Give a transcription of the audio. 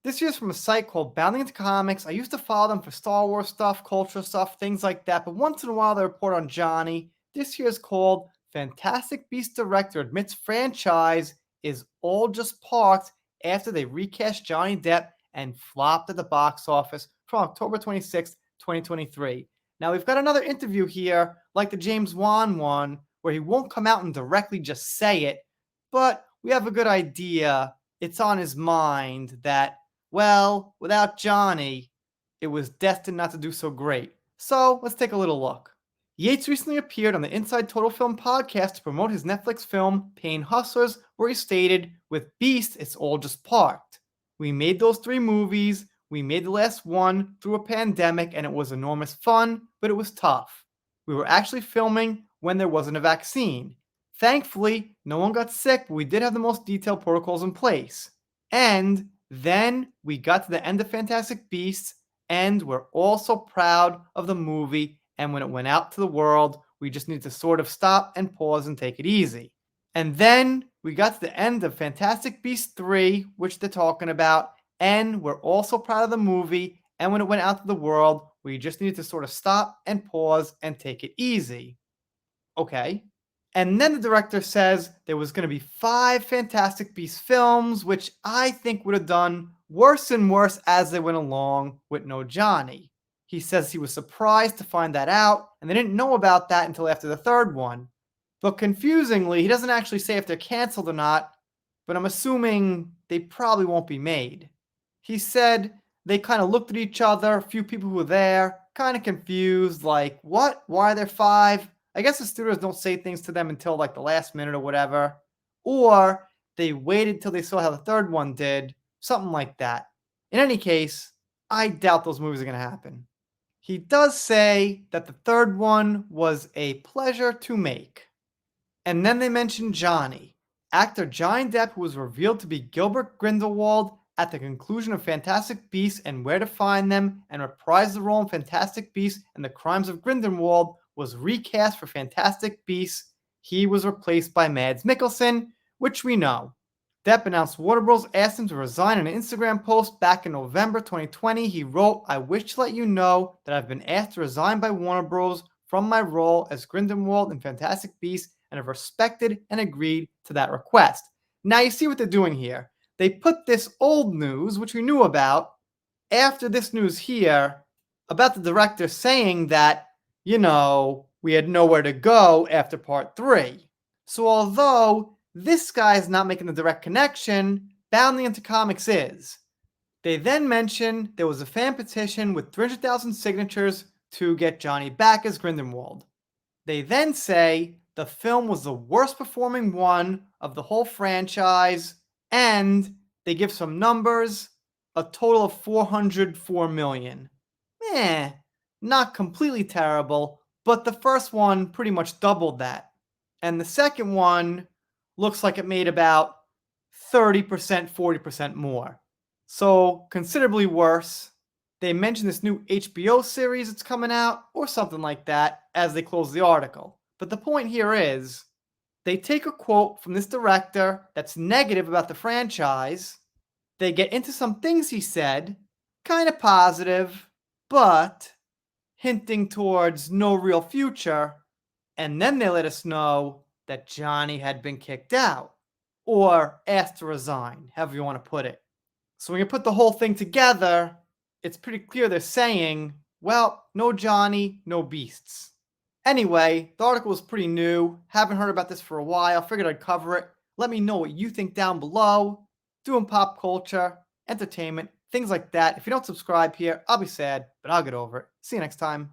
This year's from a site called Bounding Into Comics. I used to follow them for Star Wars stuff, culture stuff, things like that, but once in a while they report on Johnny. This year's called Fantastic Beasts Director Admits Franchise is All Just Parked after they recast Johnny Depp and flopped at the box office from October 26th, 2023. Now we've got another interview here, like the James Wan one, where he won't come out and directly just say it, but we have a good idea. It's on his mind that, well, without Johnny, it was destined not to do so great. So let's take a little look. Yates recently appeared on the Inside Total Film podcast to promote his Netflix film, Paying Hustlers, where he stated, "With Beast, it's all just parked. We made those 3 movies. We made the last one through a pandemic, and it was enormous fun, but it was tough. We were actually filming when there wasn't a vaccine. Thankfully, no one got sick, but we did have the most detailed protocols in place. And then we got to the end of Fantastic Beasts, and we're all so proud of the movie. And when it went out to the world, we just needed to sort of stop and pause and take it easy. And then we got to the end of Fantastic Beasts 3, which they're talking about, and we're also proud of the movie. And when it went out to the world, we just needed to sort of stop and pause and take it easy." Okay. And then the director says there was going to be 5 Fantastic Beasts films, which I think would have done worse and worse as they went along with no Johnny. He says he was surprised to find that out, and they didn't know about that until after the 3rd one. But confusingly, he doesn't actually say if they're canceled or not, but I'm assuming they probably won't be made. He said they kind of looked at each other, a few people who were there, kind of confused, like, what? Why are there 5? I guess the studios don't say things to them until like the last minute or whatever. Or they waited till they saw how the 3rd one did, something like that. In any case, I doubt those movies are going to happen. He does say that the 3rd one was a pleasure to make. And then they mention Johnny. Actor Johnny Depp, who was revealed to be Gilbert Grindelwald at the conclusion of Fantastic Beasts and Where to Find Them, and reprised the role in Fantastic Beasts and the Crimes of Grindelwald, was recast for Fantastic Beasts. He was replaced by Mads Mikkelsen, which we know. Depp announced Warner Bros. Asked him to resign in an Instagram post back in November 2020. He wrote, "I wish to let you know that I've been asked to resign by Warner Bros. From my role as Grindelwald in Fantastic Beasts and have respected and agreed to that request." Now you see what they're doing here. They put this old news, which we knew about, after this news here about the director saying that, we had nowhere to go after part 3. So although this guy is not making the direct connection, Bounding Into Comics is. They then mention there was a fan petition with 300,000 signatures to get Johnny back as Grindelwald. They then say the film was the worst performing one of the whole franchise, and they give some numbers, a total of $404 million. Not completely terrible, but the first one pretty much doubled that. And the second one looks like it made about 30%, 40% more. So considerably worse. They mention this new HBO series that's coming out, or something like that, as they close the article. But the point here is, they take a quote from this director that's negative about the franchise, they get into some things he said, kind of positive, but hinting towards no real future, and then they let us know that Johnny had been kicked out, or asked to resign, however you want to put it. So when you put the whole thing together, it's pretty clear they're saying, well, no Johnny, no Beasts. Anyway, the article was pretty new. Haven't heard about this for a while. Figured I'd cover it. Let me know what you think down below. Doing pop culture, entertainment, things like that. If you don't subscribe here, I'll be sad, but I'll get over it. See you next time.